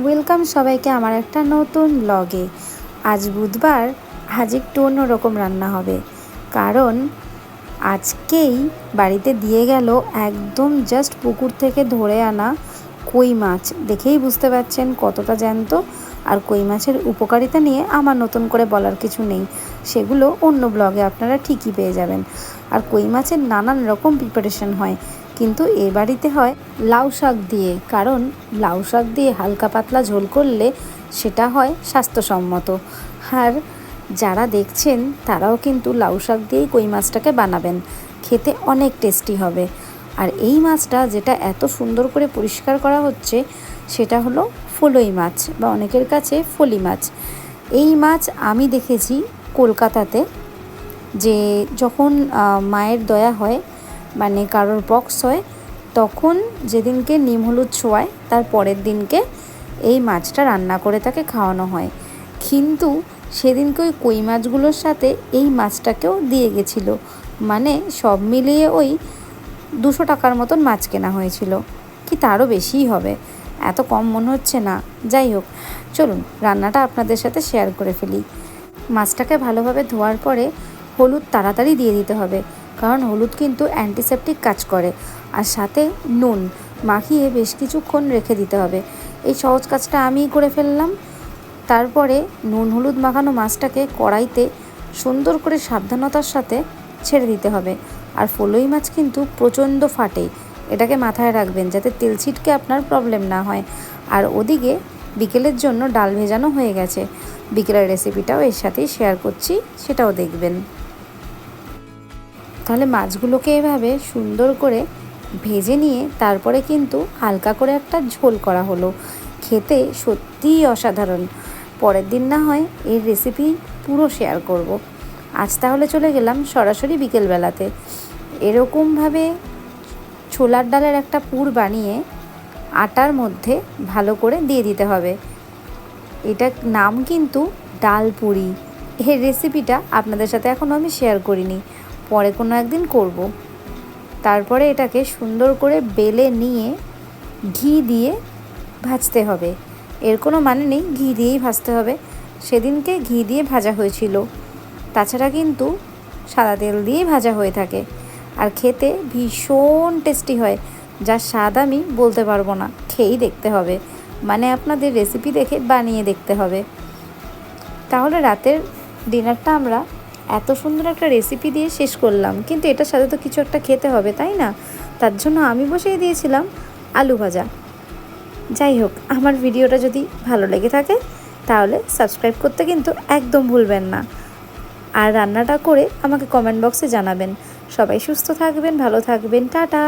Welcome সবাইকে আমার একটা নতুন ব্লগে। আজ বুধবার, আজ একটু অন্যরকম রান্না হবে, কারণ আজকেই বাড়িতে দিয়ে গেল একদম জাস্ট পুকুর থেকে ধরে আনা কই মাছ। দেখেই বুঝতে পারছেন কতটা জ্যান্ত। আর কই মাছের উপকারিতা নিয়ে আমার নতুন করে বলার কিছু নেই, সেগুলো অন্য ব্লগে আপনারা ঠিকই পেয়ে যাবেন। আর কই মাছের নানান রকম প্রিপারেশন হয়, কিন্তু এ বাড়িতে হয় লাউ শাক দিয়ে, কারণ লাউ শাক দিয়ে হালকা পাতলা ঝোল করলে সেটা হয় স্বাস্থ্যসম্মত। আর যারা দেখছেন তারাও কিন্তু লাউ শাক দিয়েই কই মাছটাকে বানাবেন, খেতে অনেক টেস্টি হবে। আর এই মাছটা যেটা এত সুন্দর করে পরিষ্কার করা হচ্ছে সেটা হলো ফলই মাছ, বা অনেকের কাছে ফলি মাছ। এই মাছ আমি দেখেছি কলকাতাতে, যে যখন মায়ের দয়া হয়, মানে কারোর বক্স হয়, তখন যেদিনকে নিম হলুদ ছোঁয়ায় তার পরের দিনকে এই মাছটা রান্না করে তাকে খাওয়ানো হয়। কিন্তু সেদিনকে ওই কই মাছগুলোর সাথে এই মাছটাকেও দিয়ে গেছিলো, মানে সব মিলিয়ে ওই 200 টাকার মতন মাছ কেনা হয়েছিল, কি তারও বেশিই হবে, এত কম মনে হচ্ছে না। যাই হোক, চলুন রান্নাটা আপনাদের সাথে শেয়ার করে ফেলি। মাছটাকে ভালোভাবে ধোয়ার পরে হলুদ তাড়াতাড়ি দিয়ে দিতে হবে, কারণ হলুদ কিন্তু অ্যান্টিসেপটিক কাজ করে। আর সাথে নুন মাখিয়ে বেশ কিছুক্ষণ রেখে দিতে হবে। এই সহজ কাজটা আমিই করে ফেললাম। তারপরে নুন হলুদ মাখানো মাছটাকে কড়াইতে সুন্দর করে সাবধানতার সাথে ছেড়ে দিতে হবে। আর ফলই মাছ কিন্তু প্রচণ্ড ফাটে, এটাকে মাথায় রাখবেন যাতে তেল ছিটকে আপনার প্রবলেম না হয়। আর ওদিকে বিকেলের জন্য ডাল ভেজানো হয়ে গেছে, বিকেলের রেসিপিটাও এর সাথেই শেয়ার করছি, সেটাও দেখবেন। তাহলে মাছগুলোকে এভাবে সুন্দর করে ভেজে নিয়ে তারপরে কিন্তু হালকা করে একটা ঝোল করা হলো, খেতে সত্যিই অসাধারণ। পরের দিন না হয় এর রেসিপি পুরো শেয়ার করব। আজ তাহলে চলে গেলাম সরাসরি বিকেলবেলাতে। এরকমভাবে ছোলার ডালের একটা পুর বানিয়ে আটার মধ্যে ভালো করে দিয়ে দিতে হবে। এটার নাম কিন্তু ডাল পুরি। এর রেসিপিটা আপনাদের সাথে এখনও আমি শেয়ার করিনি, পরে কোনো একদিন করব। তারপরে এটাকে সুন্দর করে বেলে নিয়ে ঘি দিয়ে ভাজতে হবে। এর কোনো মানে নেই ঘি দিয়েই ভাজতে হবে, সেদিনকে ঘি দিয়ে ভাজা হয়েছিল, তাছাড়া কিন্তু সাদা তেল দিয়েই ভাজা হয়ে থাকে। আর খেতে ভীষণ টেস্টি হয়, যার স্বাদ আমি বলতে পারবো না, খেয়েই দেখতে হবে, মানে আপনাদের রেসিপি দেখে বানিয়ে দেখতে হবে। তাহলে রাতের ডিনারটা আমরা এত সুন্দর একটা রেসিপি দিয়ে শেষ করলাম, কিন্তু এটার সাথে তো কিছু একটা খেতে হবে, তাই না? তার জন্য আমি বসিয়ে দিয়েছিলাম আলু ভাজা। যাই হোক, আমার ভিডিওটা যদি ভালো লেগে থাকে তাহলে সাবস্ক্রাইব করতে কিন্তু একদম ভুলবেন না। আর রান্নাটা করে আমাকে কমেন্ট বক্সে জানাবেন। সবাই সুস্থ থাকবেন, ভালো থাকবেন, টাটা।